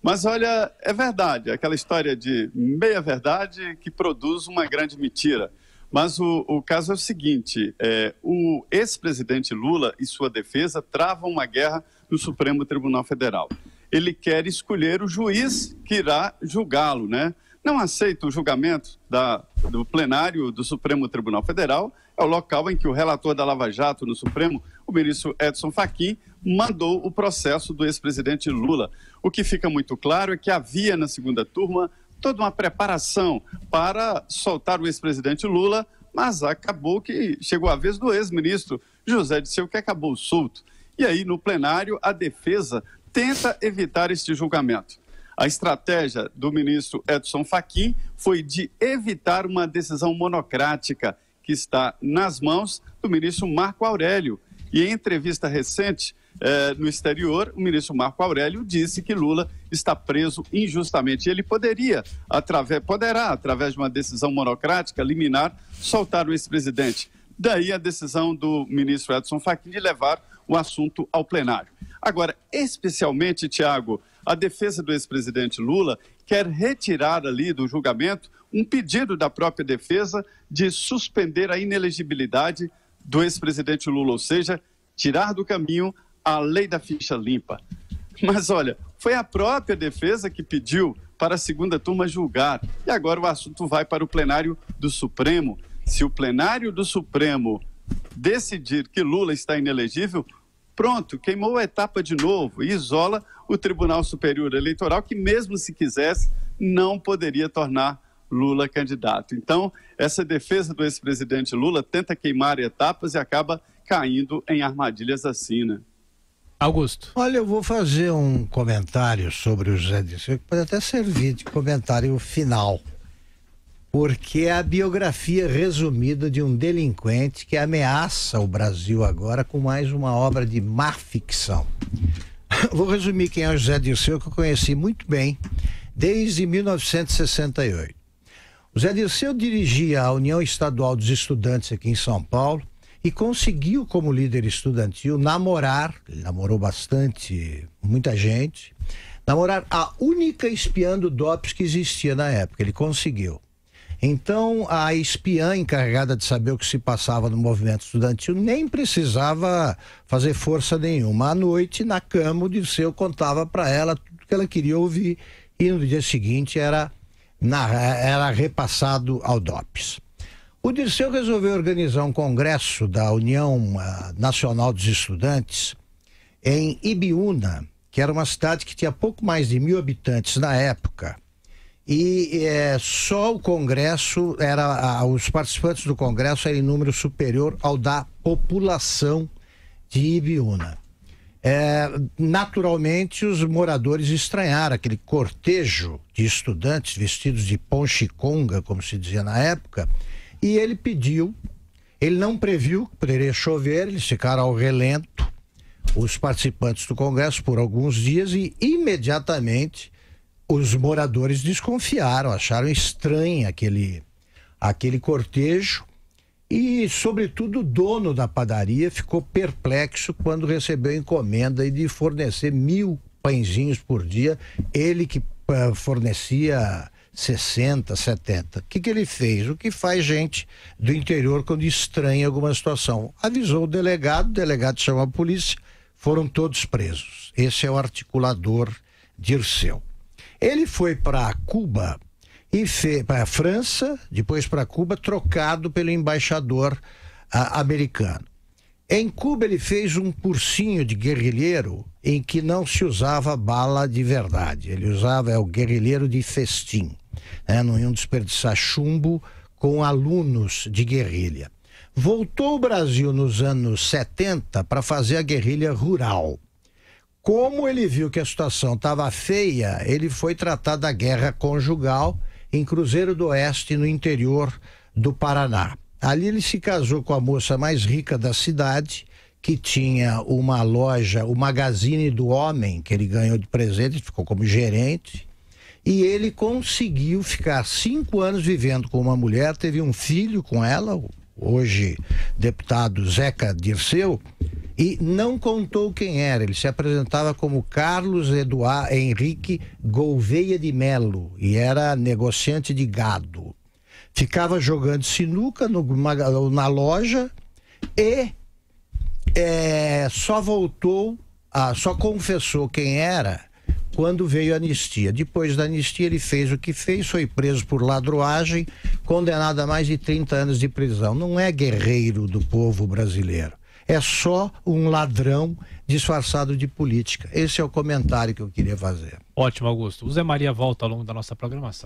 Mas olha, é verdade, aquela história de meia-verdade que produz uma grande mentira. Mas o caso é o seguinte, o ex-presidente Lula e sua defesa travam uma guerra no Supremo Tribunal Federal. Ele quer escolher o juiz que irá julgá-lo, né? Não aceita o julgamento do plenário do Supremo Tribunal Federal, é o local em que o relator da Lava Jato no Supremo, o ministro Edson Fachin, mandou o processo do ex-presidente Lula. O que fica muito claro é que havia na segunda turma toda uma preparação para soltar o ex-presidente Lula, mas acabou que chegou a vez do ex-ministro José Dirceu, que acabou solto. E aí, no plenário, a defesa tenta evitar este julgamento. A estratégia do ministro Edson Fachin foi de evitar uma decisão monocrática que está nas mãos do ministro Marco Aurélio. E em entrevista recente no exterior, o ministro Marco Aurélio disse que Lula está preso injustamente. Ele poderá, através de uma decisão monocrática, liminar, soltar o ex-presidente. Daí a decisão do ministro Edson Fachin de levar o assunto ao plenário. Agora, especialmente, Tiago, a defesa do ex-presidente Lula quer retirar ali do julgamento um pedido da própria defesa de suspender a inelegibilidade do ex-presidente Lula, ou seja, tirar do caminho a lei da ficha limpa. Mas olha, foi a própria defesa que pediu para a segunda turma julgar e agora o assunto vai para o plenário do Supremo. Se o plenário do Supremo decidir que Lula está inelegível, pronto, queimou a etapa de novo e isola o Tribunal Superior Eleitoral, que mesmo se quisesse, não poderia tornar Lula candidato. Então, essa defesa do ex-presidente Lula tenta queimar etapas e acaba caindo em armadilhas assim, né? Augusto. Olha, eu vou fazer um comentário sobre o José Dirceu, que pode até servir de comentário final, porque é a biografia resumida de um delinquente que ameaça o Brasil agora com mais uma obra de má ficção. Vou resumir quem é o José Dirceu, que eu conheci muito bem desde 1968. O José Dirceu dirigia a União Estadual dos Estudantes aqui em São Paulo e conseguiu, como líder estudantil, namorar, ele namorou bastante, muita gente, namorar a única espiã do DOPS que existia na época. Ele conseguiu. Então, a espiã encarregada de saber o que se passava no movimento estudantil nem precisava fazer força nenhuma. À noite, na cama, o Dirceu contava para ela tudo que ela queria ouvir e no dia seguinte era repassado ao DOPS. O Dirceu resolveu organizar um congresso da União Nacional dos Estudantes em Ibiúna, que era uma cidade que tinha pouco mais de 1.000 habitantes na época. E só o congresso, os participantes do congresso eram em número superior ao da população de Ibiúna. Naturalmente, os moradores estranharam aquele cortejo de estudantes vestidos de ponche-conga, como se dizia na época, e ele não previu que poderia chover, eles ficaram ao relento, os participantes do congresso, por alguns dias, e imediatamente os moradores desconfiaram, acharam estranho aquele cortejo e, sobretudo, o dono da padaria ficou perplexo quando recebeu a encomenda de fornecer 1.000 pãezinhos por dia, ele que fornecia 60, 70. O que ele fez? O que faz gente do interior quando estranha alguma situação? Avisou o delegado chamou a polícia, foram todos presos. Esse é o articulador Dirceu. Ele foi para Cuba e para a França, depois para Cuba, trocado pelo embaixador americano. Em Cuba ele fez um cursinho de guerrilheiro em que não se usava bala de verdade. Ele usava o guerrilheiro de festim. Não iam desperdiçar chumbo com alunos de guerrilha. Voltou ao Brasil nos anos 70 para fazer a guerrilha rural. Como ele viu que a situação estava feia, ele foi tratar da guerra conjugal em Cruzeiro do Oeste, no interior do Paraná. Ali ele se casou com a moça mais rica da cidade, que tinha uma loja, o Magazine do Homem, que ele ganhou de presente, ficou como gerente, e ele conseguiu ficar 5 anos vivendo com uma mulher, teve um filho com ela, hoje deputado Zeca Dirceu, e não contou quem era. Ele se apresentava como Carlos Eduardo Henrique Gouveia de Melo e era negociante de gado. Ficava jogando sinuca na loja e só confessou quem era quando veio a anistia. Depois da anistia ele fez o que fez, foi preso por ladruagem, condenado a mais de 30 anos de prisão. Não é guerreiro do povo brasileiro. É só um ladrão disfarçado de política. Esse é o comentário que eu queria fazer. Ótimo, Augusto. O Zé Maria volta ao longo da nossa programação.